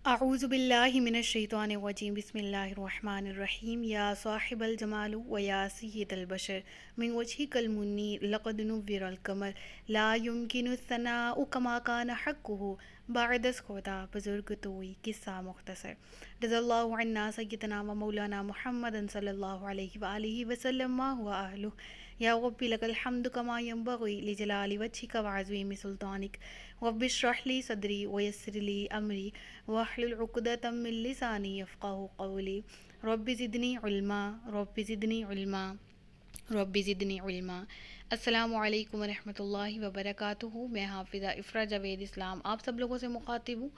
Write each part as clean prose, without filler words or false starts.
اعوذ باللہ من الشیطان الرجیم بسم اللہ الرحمن الرحیم یا صاحب الجمال و یا سید البشر من وجهک المنیر لقد نور القمر لا يمکن الثناء کما کان حقہ بعد از خدا بزرگ توئی قصہ مختصر رضی اللہ عنا سیدنا و مولانا محمد صلی اللہ علیہ وآلہ وسلم ما هو اہلہ یا رب لک الحمد کما ینبغی لجلال وجهک وعظیم سلطانک رب اشرح لی صدری ویسر لی امری واحلل عقدۃ من لسانی یفقہوا قولی رب زدنی علما رب زدنی علما رب زدنی علما۔ السلام علیکم ورحمۃ اللہ وبرکاتہ۔ میں حافظہ افرا جاوید اسلام آپ سب لوگوں سے مخاطب ہوں۔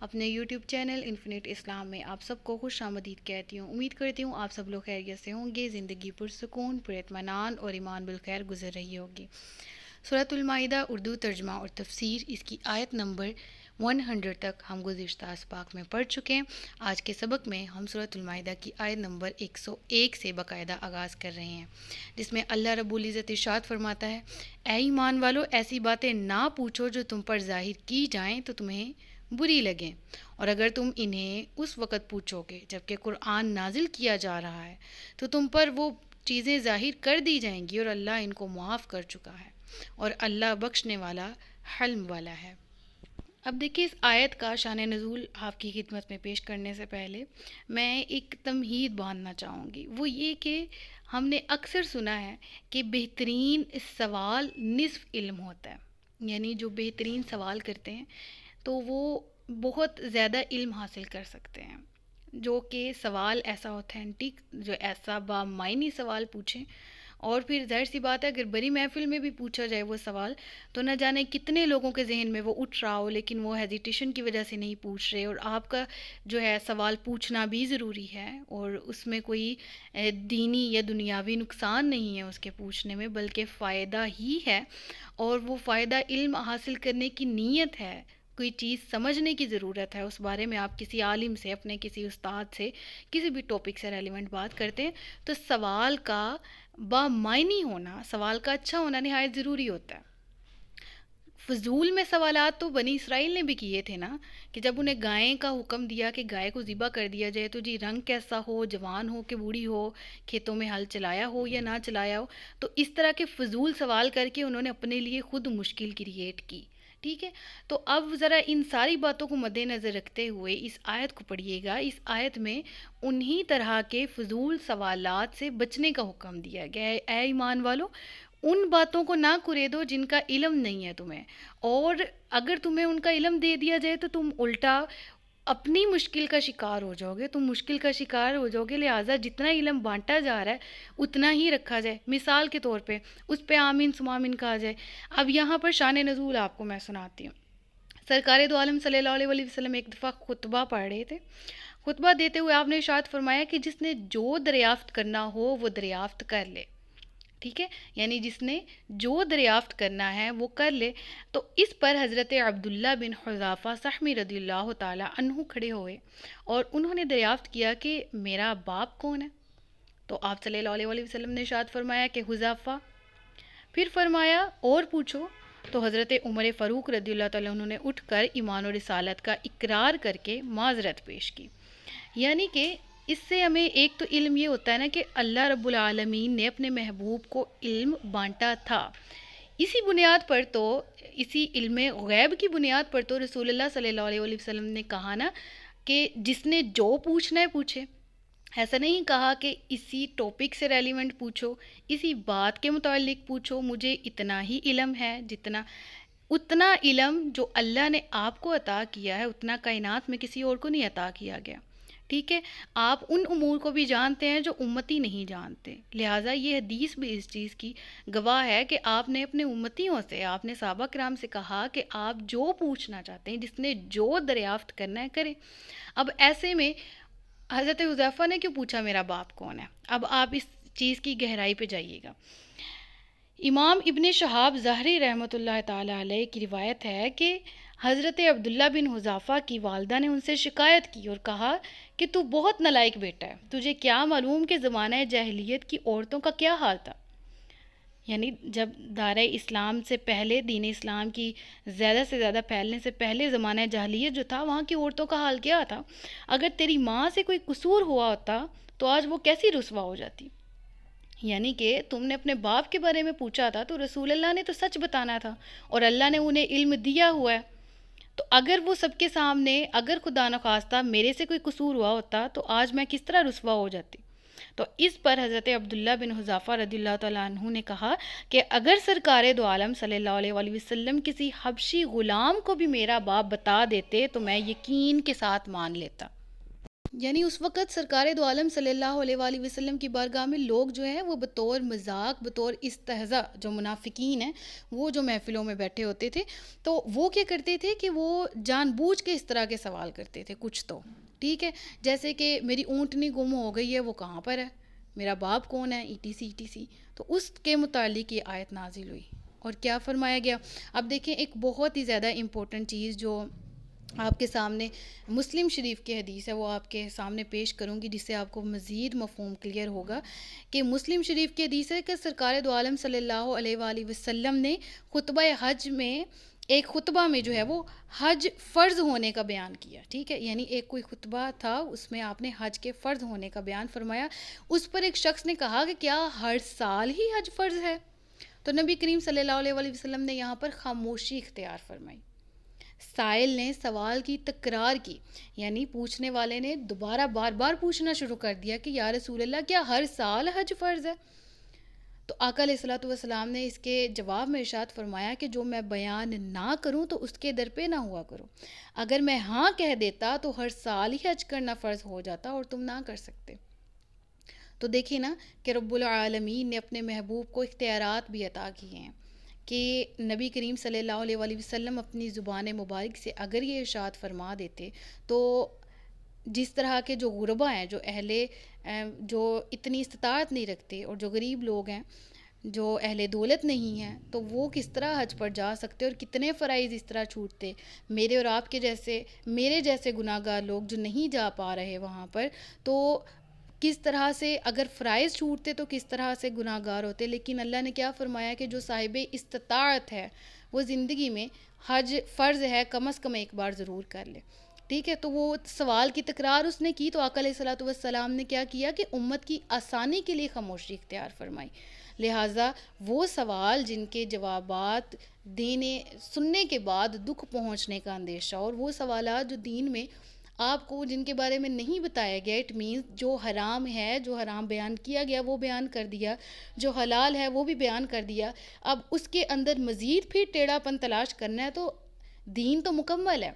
اپنے یوٹیوب چینل انفینٹ اسلام میں آپ سب کو خوش آمدید کہتی ہوں۔ امید کرتی ہوں آپ سب لوگ خیریت سے ہوں گے، زندگی پرسکون، پر اطمینان اور ایمان بالخیر گزر رہی ہوگی۔ سورۃ المائدہ اردو ترجمہ اور تفسیر، اس کی آیت نمبر 100 تک ہم گزشتہ اسباق میں پڑھ چکے ہیں۔ آج کے سبق میں ہم سورۃ المائدہ کی آیت نمبر 101 سے باقاعدہ آغاز کر رہے ہیں، جس میں اللہ رب العزت ارشاد فرماتا ہے، اے ایمان والو، ایسی باتیں نہ پوچھو جو تم پر ظاہر کی جائیں تو تمہیں بری لگیں، اور اگر تم انہیں اس وقت پوچھو گے جبکہ قرآن نازل کیا جا رہا ہے تو تم پر وہ چیزیں ظاہر کر دی جائیں گی، اور اللہ ان کو معاف کر چکا ہے، اور اللہ بخشنے والا حلم والا ہے۔ اب دیکھیے، اس آیت کا شان نزول آپ کی خدمت میں پیش کرنے سے پہلے میں ایک تمہید باندھنا چاہوں گی۔ وہ یہ کہ ہم نے اکثر سنا ہے کہ بہترین سوال نصف علم ہوتا ہے، یعنی جو بہترین سوال کرتے ہیں تو وہ بہت زیادہ علم حاصل کر سکتے ہیں۔ جو کہ سوال ایسا اوتھینٹک، جو ایسا بامعنی سوال پوچھیں، اور پھر ظاہر سی بات ہے اگر بڑی محفل میں بھی پوچھا جائے وہ سوال تو نہ جانے کتنے لوگوں کے ذہن میں وہ اٹھ رہا ہو، لیکن وہ ہیزیٹیشن کی وجہ سے نہیں پوچھ رہے۔ اور آپ کا جو ہے سوال پوچھنا بھی ضروری ہے، اور اس میں کوئی دینی یا دنیاوی نقصان نہیں ہے اس کے پوچھنے میں، بلکہ فائدہ ہی ہے، اور وہ فائدہ علم حاصل کرنے کی نیت ہے، کوئی چیز سمجھنے کی ضرورت ہے، اس بارے میں آپ کسی عالم سے، اپنے کسی استاد سے، کسی بھی ٹاپک سے ریلیونٹ بات کرتے ہیں تو سوال کا بامعنی ہونا، سوال کا اچھا ہونا نہایت ضروری ہوتا ہے۔ فضول میں سوالات تو بنی اسرائیل نے بھی کیے تھے نا، کہ جب انہیں گائیں کا حکم دیا کہ گائے کو ذبح کر دیا جائے تو جی رنگ کیسا ہو، جوان ہو کہ بوڑھی ہو، کھیتوں میں ہل چلایا ہو یا نہ چلایا ہو، تو اس طرح کے فضول سوال کر کے انہوں نے اپنے لیے خود مشکل کریٹ کی۔ ٹھیک ہے، تو اب ذرا ان ساری باتوں کو مد نظر رکھتے ہوئے اس آیت کو پڑھیے گا۔ اس آیت میں انہی طرح کے فضول سوالات سے بچنے کا حکم دیا گیا ہے۔ اے ایمان والو، ان باتوں کو نہ کریدو جن کا علم نہیں ہے تمہیں، اور اگر تمہیں ان کا علم دے دیا جائے تو تم الٹا اپنی مشکل کا شکار ہو جاؤ گے، تم مشکل کا شکار ہو جاؤ گے۔ لہٰذا جتنا علم بانٹا جا رہا ہے اتنا ہی رکھا جائے، مثال کے طور پہ اس پہ آمین ثم آمین کہا جائے۔ اب یہاں پر شان نزول آپ کو میں سناتی ہوں۔ سرکار دو عالم صلی اللہ علیہ وسلم ایک دفعہ خطبہ پڑھ رہے تھے۔ خطبہ دیتے ہوئے آپ نے ارشاد فرمایا کہ جس نے جو دریافت کرنا ہو وہ دریافت کر لے۔ ٹھیک ہے، یعنی جس نے جو دریافت کرنا ہے وہ کر لے۔ تو اس پر حضرت عبداللہ بن حذافہ سہمی رضی اللہ تعالی عنہ کھڑے ہوئے اور انہوں نے دریافت کیا کہ میرا باپ کون ہے؟ تو آپ صلی اللہ علیہ وسلم نے ارشاد فرمایا کہ حذافہ۔ پھر فرمایا اور پوچھو؟ تو حضرت عمر فاروق رضی اللہ تعالیٰ عنہ نے اٹھ کر ایمان و رسالت کا اقرار کر کے معذرت پیش کی۔ یعنی کہ اس سے ہمیں ایک تو علم یہ ہوتا ہے نا کہ اللہ رب العالمین نے اپنے محبوب کو علم بانٹا تھا۔ اسی بنیاد پر تو، اسی علم غیب کی بنیاد پر تو رسول اللہ صلی اللہ علیہ وسلم نے کہا نا کہ جس نے جو پوچھنا ہے پوچھے۔ ایسا نہیں کہا کہ اسی ٹاپک سے ریلیونٹ پوچھو، اسی بات کے متعلق پوچھو، مجھے اتنا ہی علم ہے جتنا، اتنا علم جو اللہ نے آپ کو عطا کیا ہے اتنا کائنات میں کسی اور کو نہیں عطا کیا گیا۔ ٹھیک ہے، آپ ان امور کو بھی جانتے ہیں جو امتی نہیں جانتے، لہٰذا یہ حدیث بھی اس چیز کی گواہ ہے کہ آپ نے اپنے امتیوں سے، آپ نے صحابہ کرام سے کہا کہ آپ جو پوچھنا چاہتے ہیں، جس نے جو دریافت کرنا ہے کریں۔ اب ایسے میں حضرت حذیفہ نے کیوں پوچھا میرا باپ کون ہے؟ اب آپ اس چیز کی گہرائی پہ جائیے گا۔ امام ابن شہاب ظاہری رحمۃ اللہ تعالی علیہ کی روایت ہے کہ حضرت عبداللہ بن حذافہ کی والدہ نے ان سے شکایت کی اور کہا کہ تو بہت نالائق بیٹا ہے، تجھے کیا معلوم کہ زمانہ جاہلیت کی عورتوں کا کیا حال تھا؟ یعنی جب دائرہ اسلام سے پہلے، دین اسلام کی زیادہ سے زیادہ پھیلنے سے پہلے زمانہ جاہلیت جو تھا، وہاں کی عورتوں کا حال کیا تھا؟ اگر تیری ماں سے کوئی قصور ہوا ہوتا تو آج وہ کیسی رسوا ہو جاتی؟ یعنی کہ تم نے اپنے باپ کے بارے میں پوچھا تھا تو رسول اللہ نے تو سچ بتانا تھا، اور اللہ نے انہیں علم دیا ہوا ہے. تو اگر وہ سب کے سامنے، اگر خدا نخواستہ میرے سے کوئی قصور ہوا ہوتا تو آج میں کس طرح رسوا ہو جاتی؟ تو اس پر حضرت عبداللہ بن حذافہ رضی اللہ تعالیٰ عنہ نے کہا کہ اگر سرکار دو عالم صلی اللہ علیہ وآلہ وسلم کسی حبشی غلام کو بھی میرا باپ بتا دیتے تو میں یقین کے ساتھ مان لیتا. یعنی اس وقت سرکار دو عالم صلی اللہ علیہ وآلہ وسلم کی بارگاہ میں لوگ جو ہیں وہ بطور مذاق، بطور استہزاء، جو منافقین ہیں وہ جو محفلوں میں بیٹھے ہوتے تھے تو وہ کیا کرتے تھے کہ وہ جان بوجھ کے اس طرح کے سوال کرتے تھے. کچھ تو ٹھیک ہے، جیسے کہ میری اونٹنی گم ہو گئی ہے، وہ کہاں پر ہے، میرا باپ کون ہے، E T C E T C. تو اس کے متعلق یہ آیت نازل ہوئی اور کیا فرمایا گیا. اب دیکھیں ایک بہت ہی زیادہ امپورٹنٹ چیز جو آپ کے سامنے مسلم شریف کی حدیث ہے وہ آپ کے سامنے پیش کروں گی، جس سے آپ کو مزید مفہوم کلیئر ہوگا. کہ مسلم شریف کی حدیث ہے کہ سرکار دو عالم صلی اللہ علیہ وآلہ وسلم نے خطبہ حج میں، ایک خطبہ میں جو ہے وہ حج فرض ہونے کا بیان کیا. ٹھیک ہے، یعنی ایک کوئی خطبہ تھا، اس میں آپ نے حج کے فرض ہونے کا بیان فرمایا. اس پر ایک شخص نے کہا کہ کیا ہر سال ہی حج فرض ہے؟ تو نبی کریم صلی اللہ علیہ وآلہ وسلم نے یہاں پر خاموشی اختیار فرمائی. سائل نے سوال کی تکرار کی، یعنی پوچھنے والے نے دوبارہ بار بار پوچھنا شروع کر دیا کہ یا رسول اللہ کیا ہر سال حج فرض ہے؟ تو آقا علیہ الصلوۃ والسلام نے اس کے جواب میں ارشاد فرمایا کہ جو میں بیان نہ کروں تو اس کے در پہ نہ ہوا کرو. اگر میں ہاں کہہ دیتا تو ہر سال ہی حج کرنا فرض ہو جاتا اور تم نہ کر سکتے. تو دیکھیں نا کہ رب العالمین نے اپنے محبوب کو اختیارات بھی عطا کیے ہیں کہ نبی کریم صلی اللہ علیہ وآلہ وسلم اپنی زبان مبارک سے اگر یہ ارشاد فرما دیتے تو جس طرح کے جو غربا ہیں، جو جو اتنی استطاعت نہیں رکھتے، اور جو غریب لوگ ہیں، جو اہل دولت نہیں ہیں، تو وہ کس طرح حج پر جا سکتے، اور کتنے فرائض اس طرح چھوٹتے. میرے اور آپ کے جیسے، میرے جیسے گناہ گار لوگ جو نہیں جا پا رہے وہاں پر، تو کس طرح سے اگر فرائض چھوٹتے تو کس طرح سے گناہ گار ہوتے. لیکن اللہ نے کیا فرمایا کہ جو صاحب استطاعت ہے وہ زندگی میں حج فرض ہے کم از کم ایک بار ضرور کر لے. ٹھیک ہے، تو وہ سوال کی تکرار اس نے کی تو آقا علیہ الصلوۃ والسلام نے کیا کیا کہ امت کی آسانی کے لیے خاموشی اختیار فرمائی. لہٰذا وہ سوال جن کے جوابات سننے کے بعد دکھ پہنچنے کا اندیشہ، اور وہ سوالات جو دین میں آپ کو جن کے بارے میں نہیں بتایا گیا، اٹ مینس جو حرام ہے، جو حرام بیان کیا گیا وہ بیان کر دیا، جو حلال ہے وہ بھی بیان کر دیا. اب اس کے اندر مزید پھر ٹیڑھا پن تلاش کرنا ہے تو دین تو مکمل ہے،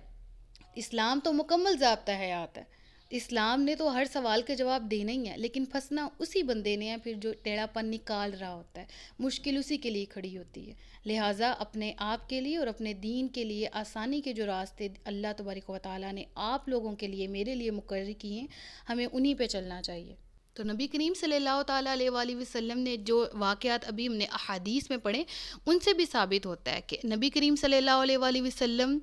اسلام تو مکمل ضابطہ حیات ہے. اسلام نے تو ہر سوال کا جواب دینا ہی ہے، لیکن پھنسنا اسی بندے نے ہے پھر جو ٹیڑھا پن نکال رہا ہوتا ہے، مشکل اسی کے لیے کھڑی ہوتی ہے. لہٰذا اپنے آپ کے لیے اور اپنے دین کے لیے آسانی کے جو راستے اللہ تبارک و تعالیٰ نے آپ لوگوں کے لیے، میرے لیے مقرر کیے ہیں، ہمیں انہی پہ چلنا چاہیے. تو نبی کریم صلی اللہ تعالیٰ علیہ وآلہ وسلم نے جو واقعات ابھی ہم نے احادیث میں پڑھے ان سے بھی ثابت ہوتا ہے کہ نبی کریم صلی اللہ علیہ وآلہ وسلم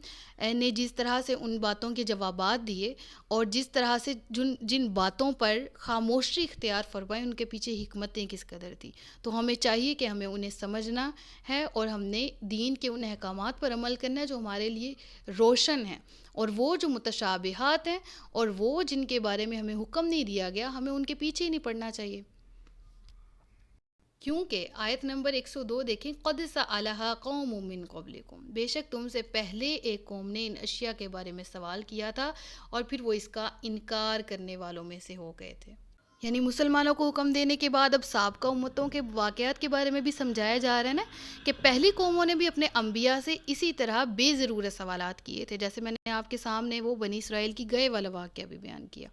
نے جس طرح سے ان باتوں کے جوابات دیے اور جس طرح سے جن باتوں پر خاموشی اختیار فرمائی، ان کے پیچھے حکمتیں کس قدر تھی. تو ہمیں چاہیے کہ ہمیں انہیں سمجھنا ہے اور ہم نے دین کے ان احکامات پر عمل کرنا ہے جو ہمارے لیے روشن ہیں، اور وہ جو متشابہات ہیں اور وہ جن کے بارے میں ہمیں حکم نہیں دیا گیا، ہمیں ان کے پیچھے ہی نہیں پڑنا چاہیے. کیونکہ آیت نمبر 102 دیکھیں، قد سألہا قوم من قبلکم، بے شک تم سے پہلے ایک قوم نے ان اشیاء کے بارے میں سوال کیا تھا اور پھر وہ اس کا انکار کرنے والوں میں سے ہو گئے تھے. یعنی مسلمانوں کو حکم دینے کے بعد اب سابقہ امتوں کے واقعات کے بارے میں بھی سمجھایا جا رہا ہے نا کہ پہلی قوموں نے بھی اپنے انبیاء سے اسی طرح بے ضرورت سوالات کیے تھے. جیسے میں نے آپ کے سامنے وہ بنی اسرائیل کی گئے والا واقعہ بھی بیان کیا.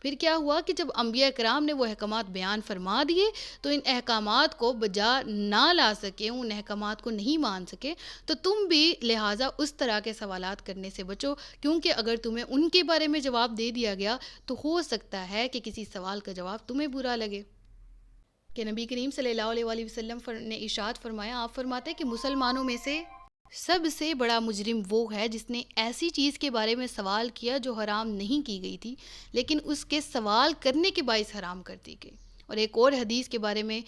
پھر کیا ہوا کہ جب انبیاء کرام نے وہ احکامات بیان فرما دیے تو ان احکامات کو بجا نہ لا سکے، ان احکامات کو نہیں مان سکے، تو تم بھی لہٰذا اس طرح کے سوالات کرنے سے بچو، کیونکہ اگر تمہیں ان کے بارے میں جواب دے دیا گیا تو ہو سکتا ہے کہ کسی سوال کا جواب تمہیں برا لگے. کہ نبی کریم صلی اللہ علیہ وآلہ وسلم نے ارشاد فرمایا، آپ فرماتے کہ مسلمانوں میں سے سب سے بڑا مجرم وہ ہے جس نے ایسی چیز کے بارے میں سوال کیا جو حرام نہیں کی گئی تھی لیکن اس کے سوال کرنے کے باعث حرام کر دی گئی. اور ایک اور حدیث کے بارے میں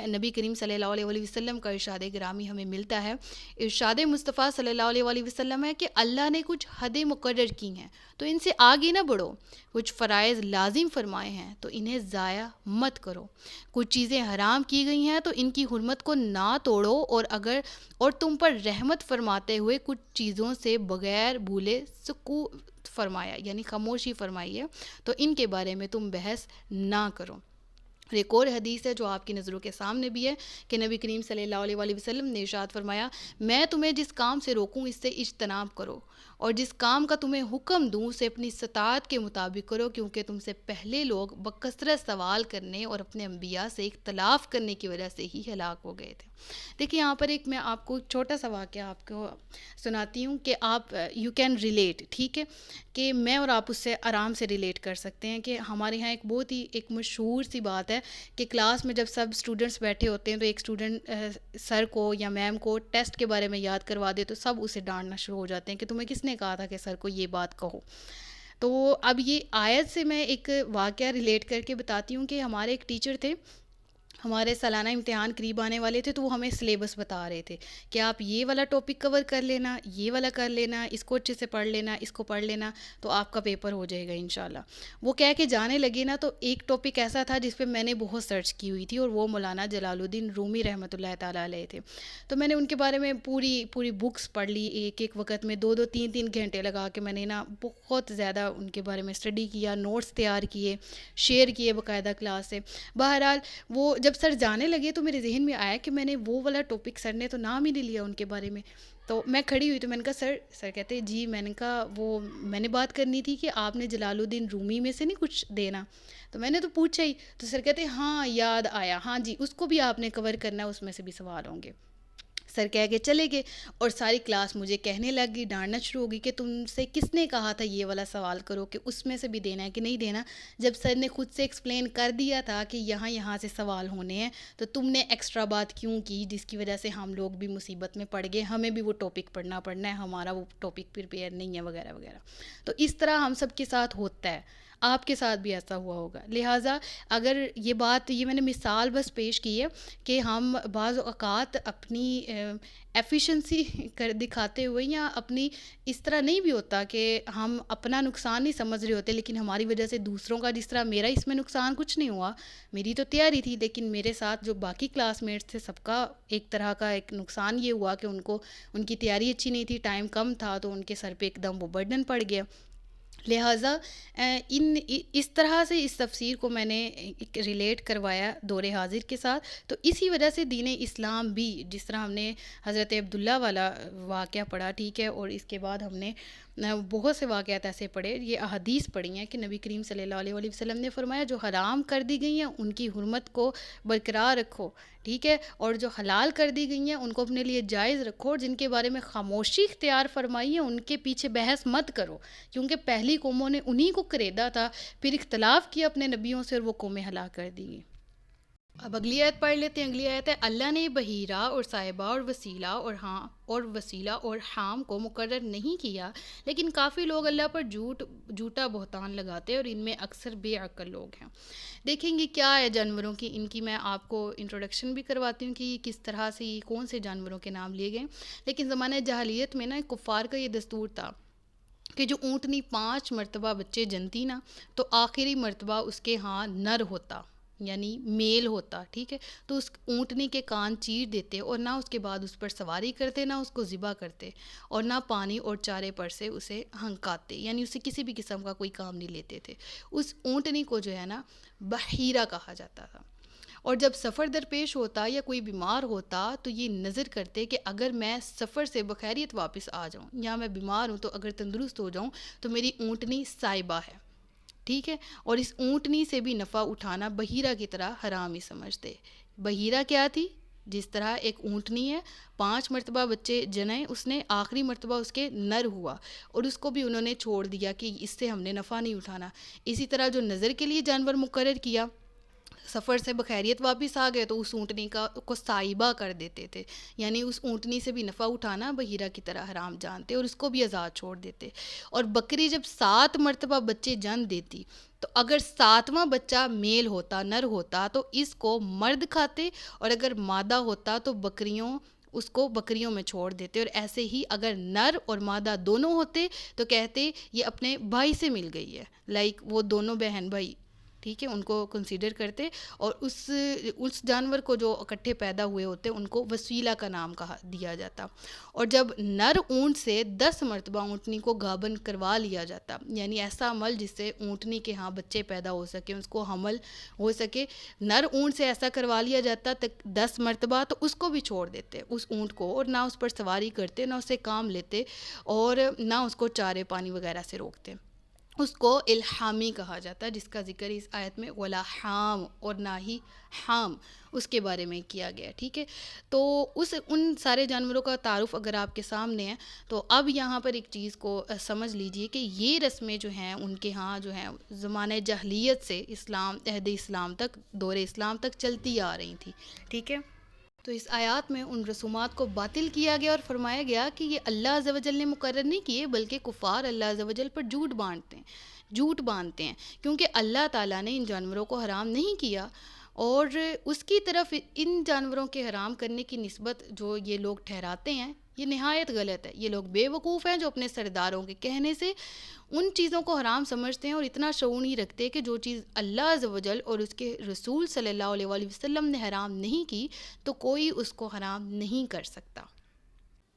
نبی کریم صلی اللہ علیہ وآلہ وسلم کا ارشاد گرامی ہمیں ملتا ہے. ارشاد مصطفیٰ صلی اللہ علیہ وآلہ وسلم ہے کہ اللہ نے کچھ حدیں مقرر کی ہیں تو ان سے آگے نہ بڑھو، کچھ فرائض لازم فرمائے ہیں تو انہیں ضائع مت کرو، کچھ چیزیں حرام کی گئی ہیں تو ان کی حرمت کو نہ توڑو، اور تم پر رحمت فرماتے ہوئے کچھ چیزوں سے بغیر بھولے سکوت فرمایا، یعنی خاموشی فرمائی ہے تو ان کے بارے میں تم بحث نہ کرو. اور ایک اور حدیث ہے جو آپ کی نظروں کے سامنے بھی ہے کہ نبی کریم صلی اللہ علیہ وآلہ وسلم نے ارشاد فرمایا، میں تمہیں جس کام سے روکوں اس سے اجتناب کرو، اور جس کام کا تمہیں حکم دوں اسے اپنی استطاعت کے مطابق کرو، کیونکہ تم سے پہلے لوگ بکثرت سوال کرنے اور اپنے انبیاء سے اختلاف کرنے کی وجہ سے ہی ہلاک ہو گئے تھے. دیکھیں یہاں پر ایک میں آپ کو چھوٹا سا واقعہ آپ کو سناتی ہوں کہ آپ یو کین ریلیٹ، ٹھیک ہے، کہ میں اور آپ اس سے آرام سے ریلیٹ کر سکتے ہیں. کہ ہمارے یہاں ایک بہت ہی ایک مشہور سی بات ہے کہ کلاس میں جب سب اسٹوڈنٹس بیٹھے ہوتے ہیں تو ایک اسٹوڈنٹ سر کو یا میم کو ٹیسٹ کے بارے میں یاد کروا دے تو سب اسے ڈانٹنا شروع ہو جاتے ہیں کہ تمہیں کس نے کہا تھا کہ سر کو یہ بات کہو. تو اب یہ آیت سے میں ایک واقعہ ریلیٹ کر کے بتاتی ہوں کہ ہمارے ایک ٹیچر تھے، ہمارے سالانہ امتحان قریب آنے والے تھے تو وہ ہمیں سلیبس بتا رہے تھے کہ آپ یہ والا ٹاپک کور کر لینا، یہ والا کر لینا، اس کو اچھے سے پڑھ لینا، اس کو پڑھ لینا تو آپ کا پیپر ہو جائے گا انشاءاللہ. وہ کہہ کے جانے لگے نا تو ایک ٹاپک ایسا تھا جس پہ میں نے بہت سرچ کی ہوئی تھی اور وہ مولانا جلال الدین رومی رحمۃ اللہ تعالیٰ علیہ تھے. تو میں نے ان کے بارے میں پوری بکس پڑھ لی، ایک وقت میں 2-3 گھنٹے لگا کے میں نے نا بہت زیادہ ان کے بارے میں اسٹڈی کیا، نوٹس تیار کیے، شیئر کیے باقاعدہ کلاس سے. بہرحال وہ جب سر جانے لگے تو میرے ذہن میں آیا کہ میں نے وہ والا ٹاپک سر نے تو نام ہی نہیں لیا ان کے بارے میں. تو میں کھڑی ہوئی تو میں نے کہا سر کہتے جی، میں نے کہا وہ میں نے بات کرنی تھی کہ آپ نے جلال الدین رومی میں سے نہیں کچھ دینا. تو میں نے تو پوچھا ہی، تو سر کہتے ہاں یاد آیا، ہاں جی اس کو بھی آپ نے کور کرنا ہے، اس میں سے بھی سوال ہوں گے. سر کہہ کے چلے گئے اور ساری کلاس مجھے کہنے لگ گئی، ڈانٹنا شروع ہو گئی کہ تم سے کس نے کہا تھا یہ والا سوال کرو کہ اس میں سے بھی دینا ہے کہ نہیں دینا، جب سر نے خود سے ایکسپلین کر دیا تھا کہ یہاں سے سوال ہونے ہیں تو تم نے ایکسٹرا بات کیوں کی جس کی وجہ سے ہم لوگ بھی مصیبت میں پڑ گئے، ہمیں بھی وہ ٹاپک پڑھنا ہے، ہمارا وہ ٹاپک پریپیئر نہیں ہے وغیرہ وغیرہ. تو اس طرح ہم سب کے ساتھ ہوتا ہے، آپ کے ساتھ بھی ایسا ہوا ہوگا. لہٰذا اگر یہ میں نے مثال بس پیش کی ہے کہ ہم بعض اوقات اپنی ایفیشنسی دکھاتے ہوئے یا اپنی اس طرح نہیں بھی ہوتا کہ ہم اپنا نقصان نہیں سمجھ رہے ہوتے، لیکن ہماری وجہ سے دوسروں کا، جس طرح میرا اس میں نقصان کچھ نہیں ہوا، میری تو تیاری تھی، لیکن میرے ساتھ جو باقی کلاس میٹس تھے سب کا ایک طرح کا ایک نقصان یہ ہوا کہ ان کی تیاری اچھی نہیں تھی، ٹائم کم تھا تو ان کے سر پہ ایک دم وہ برڈن پڑ گیا. لہٰذا اس طرح سے اس تفسیر کو میں نے ریلیٹ کروایا دور حاضر کے ساتھ. تو اسی وجہ سے دین اسلام بھی، جس طرح ہم نے حضرت عبداللہ والا واقعہ پڑھا، ٹھیک ہے، اور اس کے بعد ہم نے بہت سے واقعات ایسے پڑھے، یہ احادیث پڑھی ہیں کہ نبی کریم صلی اللہ علیہ وآلہ وسلم نے فرمایا جو حرام کر دی گئی ہیں ان کی حرمت کو برقرار رکھو، ٹھیک ہے، اور جو حلال کر دی گئی ہیں ان کو اپنے لیے جائز رکھو، اور جن کے بارے میں خاموشی اختیار فرمائی ہے ان کے پیچھے بحث مت کرو، کیونکہ پہلی قوموں نے انہی کو کریدا تھا، پھر اختلاف کیا اپنے نبیوں سے اور وہ قومیں ہلاک کر دی گئیں. اب اگلی آیت پڑھ لیتے ہیں. اگلی آیت ہے، اللہ نے بحیرہ اور صاحبہ اور وسیلہ اور حام کو مقرر نہیں کیا، لیکن کافی لوگ اللہ پر جھوٹا بہتان لگاتے اور ان میں اکثر بے عقل لوگ ہیں. دیکھیں گے کیا ہے جانوروں کی، ان کی میں آپ کو انٹروڈکشن بھی کرواتی ہوں کہ یہ کس طرح سے کون سے جانوروں کے نام لیے گئے. لیکن زمانہ جاہلیت میں نا کفار کا یہ دستور تھا کہ جو اونٹنی 5 مرتبہ بچے جنتی نا تو آخری مرتبہ اس کے ہاں نر ہوتا، یعنی میل ہوتا، ٹھیک ہے، تو اس اونٹنی کے کان چیر دیتے اور نہ اس کے بعد اس پر سواری کرتے، نہ اس کو ذبح کرتے، اور نہ پانی اور چارے پر سے اسے ہنکاتے، یعنی اسے کسی بھی قسم کا کوئی کام نہیں لیتے تھے. اس اونٹنی کو جو ہے نا بحیرہ کہا جاتا تھا. اور جب سفر درپیش ہوتا یا کوئی بیمار ہوتا تو یہ نظر کرتے کہ اگر میں سفر سے بخیریت واپس آ جاؤں یا میں بیمار ہوں تو اگر تندرست ہو جاؤں تو میری اونٹنی صائبہ ہے، ٹھیک ہے، اور اس اونٹنی سے بھی نفع اٹھانا بحیرہ کی طرح حرام ہی سمجھتے. بحیرہ کیا تھی؟ جس طرح ایک اونٹنی ہے 5 مرتبہ بچے جنیں، اس نے آخری مرتبہ اس کے نر ہوا اور اس کو بھی انہوں نے چھوڑ دیا کہ اس سے ہم نے نفع نہیں اٹھانا. اسی طرح جو نظر کے لیے جانور مقرر کیا سفر سے بخیریت واپس آ گئے تو اس اونٹنی کو سائبہ کر دیتے تھے، یعنی اس اونٹنی سے بھی نفع اٹھانا بحیرہ کی طرح حرام جانتے اور اس کو بھی آزاد چھوڑ دیتے۔ اور بکری جب 7 مرتبہ بچے جن دیتی تو اگر 7واں بچہ میل ہوتا، نر ہوتا، تو اس کو مرد کھاتے، اور اگر مادہ ہوتا تو اس کو بکریوں میں چھوڑ دیتے۔ اور ایسے ہی اگر نر اور مادہ دونوں ہوتے تو کہتے یہ اپنے بھائی سے مل گئی ہے، وہ دونوں بہن بھائی، ٹھیک ہے، ان کو کنسیڈر کرتے، اور اس جانور کو جو اکٹھے پیدا ہوئے ہوتے ان کو وسیلہ کا نام دیا جاتا۔ اور جب نر اونٹ سے 10 مرتبہ اونٹنی کو گابن کروا لیا جاتا، یعنی ایسا عمل جس سے اونٹنی کے ہاں بچے پیدا ہو سکے، اس کو حمل ہو سکے، نر اونٹ سے ایسا کروا لیا جاتا 10 مرتبہ، تو اس کو بھی چھوڑ دیتے اس اونٹ کو، اور نہ اس پر سواری کرتے، نہ اسے کام لیتے، اور نہ اس کو چارے پانی وغیرہ سے روکتے۔ اس کو الحامی کہا جاتا ہے، جس کا ذکر اس آیت میں ولا حام اور نہ ہی حام اس کے بارے میں کیا گیا، ٹھیک ہے۔ تو ان سارے جانوروں کا تعارف اگر آپ کے سامنے ہے، تو اب یہاں پر ایک چیز کو سمجھ لیجئے کہ یہ رسمیں جو ہیں ان کے ہاں جو ہیں زمانہ جاہلیت سے عہد اسلام تک، دور اسلام تک چلتی آ رہی تھی، ٹھیک ہے۔ تو اس آیات میں ان رسومات کو باطل کیا گیا اور فرمایا گیا کہ یہ اللہ عز و جل نے مقرر نہیں کیے، بلکہ کفار اللہ عز و جل پر جھوٹ باندھتے ہیں، کیونکہ اللہ تعالیٰ نے ان جانوروں کو حرام نہیں کیا، اور اس کی طرف ان جانوروں کے حرام کرنے کی نسبت جو یہ لوگ ٹھہراتے ہیں یہ نہایت غلط ہے۔ یہ لوگ بے وقوف ہیں جو اپنے سرداروں کے کہنے سے ان چیزوں کو حرام سمجھتے ہیں، اور اتنا شعور نہیں رکھتے کہ جو چیز اللہ عز و جل اور اس کے رسول صلی اللہ علیہ وآلہ وسلم نے حرام نہیں کی تو کوئی اس کو حرام نہیں کر سکتا۔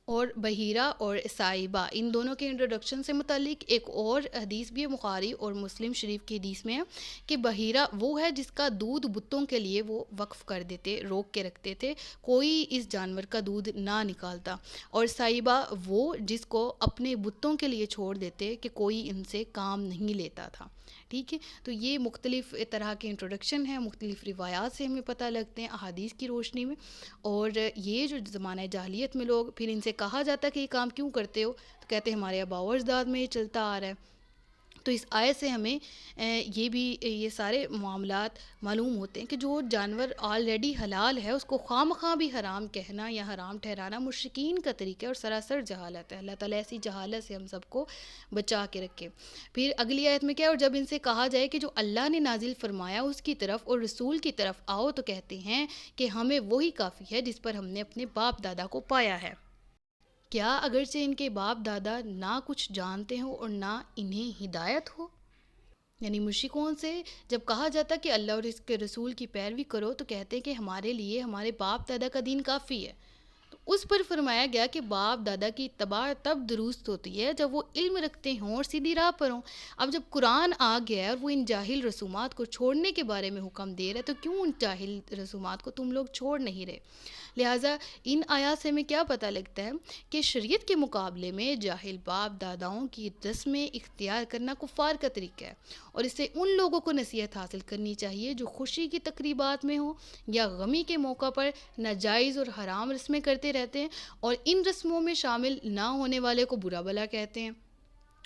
اور بحیرہ اور سائبہ ان دونوں کے انٹروڈکشن سے متعلق ایک اور حدیث بھی بخاری اور مسلم شریف کی حدیث میں ہے کہ بحیرہ وہ ہے جس کا دودھ بتوں کے لیے وہ وقف کر دیتے، روک کے رکھتے تھے، کوئی اس جانور کا دودھ نہ نکالتا، اور سائبہ وہ جس کو اپنے بتوں کے لیے چھوڑ دیتے کہ کوئی ان سے کام نہیں لیتا تھا، ٹھیک ہے۔ تو یہ مختلف طرح کے انٹروڈکشن ہیں، مختلف روایات سے ہمیں پتہ لگتے ہیں احادیث کی روشنی میں، اور یہ جو زمانہ جاہلیت میں لوگ پھر ان سے کہا جاتا کہ یہ کام کیوں کرتے ہو، تو کہتے ہیں ہمارے آباء و اجداد میں یہ چلتا آ رہا ہے۔ تو اس آیت سے ہمیں یہ سارے معاملات معلوم ہوتے ہیں کہ جو جانور آلریڈی حلال ہے اس کو خواہ بھی حرام کہنا یا حرام ٹھہرانا مشرکین کا طریقہ ہے اور سراسر جہالت ہے۔ اللہ تعالیٰ ایسی جہالت سے ہم سب کو بچا کے رکھے۔ پھر اگلی آیت میں کیا، اور جب ان سے کہا جائے کہ جو اللہ نے نازل فرمایا اس کی طرف اور رسول کی طرف آؤ، تو کہتے ہیں کہ ہمیں وہی کافی ہے جس پر ہم نے اپنے باپ دادا کو پایا ہے۔ کیا اگرچہ ان کے باپ دادا نہ کچھ جانتے ہوں اور نہ انہیں ہدایت ہو؟ یعنی مشرکون سے جب کہا جاتا کہ اللہ اور اس کے رسول کی پیروی کرو تو کہتے کہ ہمارے لیے ہمارے باپ دادا کا دین کافی ہے۔ تو اس پر فرمایا گیا کہ باپ دادا کی اتباع تب درست ہوتی ہے جب وہ علم رکھتے ہوں اور سیدھی راہ پر ہوں۔ اب جب قرآن آ گیا ہے اور وہ ان جاہل رسومات کو چھوڑنے کے بارے میں حکم دے رہا ہے، تو کیوں ان جاہل رسومات کو تم لوگ چھوڑ نہیں رہے؟ لہٰذا ان آیات سے ہمیں کیا پتہ لگتا ہے کہ شریعت کے مقابلے میں جاہل باپ داداؤں کی رسمیں اختیار کرنا کفار کا طریقہ ہے، اور اس سے ان لوگوں کو نصیحت حاصل کرنی چاہیے جو خوشی کی تقریبات میں ہوں یا غمی کے موقع پر ناجائز اور حرام رسمیں کرتے رہتے ہیں، اور ان رسموں میں شامل نہ ہونے والے کو برا بھلا کہتے ہیں،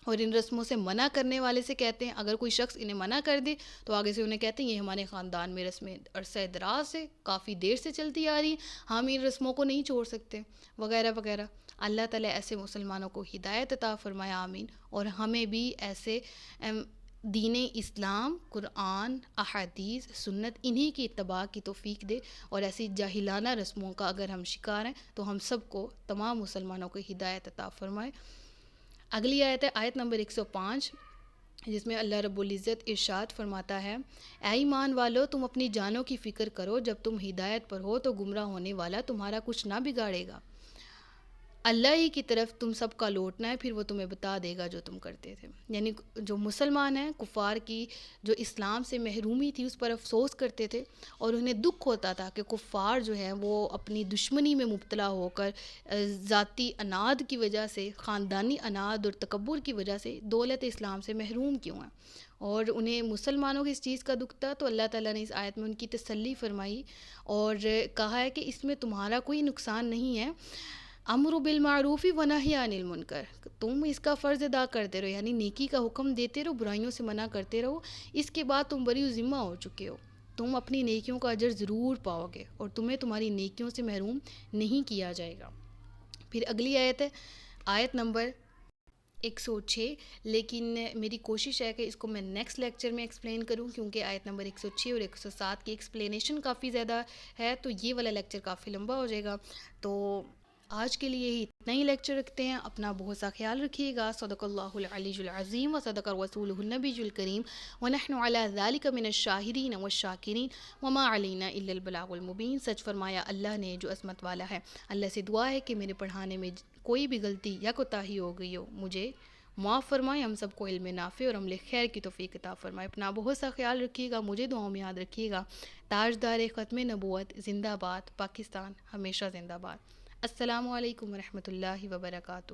اور ان رسموں سے منع کرنے والے سے کہتے ہیں، اگر کوئی شخص انہیں منع کر دے تو آگے سے انہیں کہتے ہیں یہ ہمارے خاندان میں رسمیں عرصہ دراز سے کافی دیر سے چلتی آ رہی ہیں، ہم ان رسموں کو نہیں چھوڑ سکتے، وغیرہ وغیرہ۔ اللہ تعالیٰ ایسے مسلمانوں کو ہدایت عطا فرمائے، آمین، اور ہمیں بھی ایسے دین اسلام، قرآن، احادیث، سنت انہی کی اتباع کی توفیق دے، اور ایسی جاہلانہ رسموں کا اگر ہم شکار ہیں تو ہم سب کو، تمام مسلمانوں کو ہدایت عطا فرمائے۔ اگلی آیت ہے آیت نمبر 105، جس میں اللہ رب العزت ارشاد فرماتا ہے، اے ایمان والو تم اپنی جانوں کی فکر کرو، جب تم ہدایت پر ہو تو گمراہ ہونے والا تمہارا کچھ نہ بگاڑے گا۔ اللہ ہی کی طرف تم سب کا لوٹنا ہے، پھر وہ تمہیں بتا دے گا جو تم کرتے تھے۔ یعنی جو مسلمان ہیں، کفار کی جو اسلام سے محرومی تھی اس پر افسوس کرتے تھے، اور انہیں دکھ ہوتا تھا کہ کفار جو ہیں وہ اپنی دشمنی میں مبتلا ہو کر ذاتی اناد کی وجہ سے، خاندانی اناد اور تکبر کی وجہ سے دولت اسلام سے محروم کیوں ہیں، اور انہیں مسلمانوں کی اس چیز کا دکھ تھا۔ تو اللہ تعالیٰ نے اس آیت میں ان کی تسلی فرمائی اور کہا ہے کہ اس میں تمہارا کوئی نقصان نہیں ہے، امر بالمعروف و نہی عن المنکر، تم اس کا فرض ادا کرتے رہو، یعنی نیکی کا حکم دیتے رہو، برائیوں سے منع کرتے رہو، اس کے بعد تم بری ذمہ ہو چکے ہو، تم اپنی نیکیوں کا اجر ضرور پاؤ گے اور تمہیں تمہاری نیکیوں سے محروم نہیں کیا جائے گا۔ پھر اگلی آیت ہے آیت نمبر 106، لیکن میری کوشش ہے کہ اس کو میں نیکسٹ لیکچر میں ایکسپلین کروں، کیونکہ آیت نمبر 106 اور 107 کی ایکسپلینیشن کافی زیادہ ہے، تو یہ والا لیکچر کافی لمبا ہو جائے گا۔ تو آج کے لیے ہی اتنا ہی لیکچر رکھتے ہیں، اپنا بہت سا خیال رکھیے گا۔ صدق اللہ العلی العظیم و صدق رسولہ النبی الکریم ونحن علی ذلک من الشاہدین والشاکرین وما علینا الا البلاغ المبین۔ سچ فرمایا اللہ نے جو عظمت والا ہے۔ اللہ سے دعا ہے کہ میرے پڑھانے میں کوئی بھی غلطی یا کوتاہی ہو گئی ہو مجھے معاف فرمائے، ہم سب کو علم نافع اور عمل خیر کی توفیق عطا فرمائے۔ اپنا بہت سا خیال رکھیے گا، مجھے دعاؤں میں یاد رکھیے گا۔ تاجدار ختم نبوت زندہ باد، پاکستان ہمیشہ زندہ باد۔ السلام علیکم ورحمۃ اللہ وبرکاتہ۔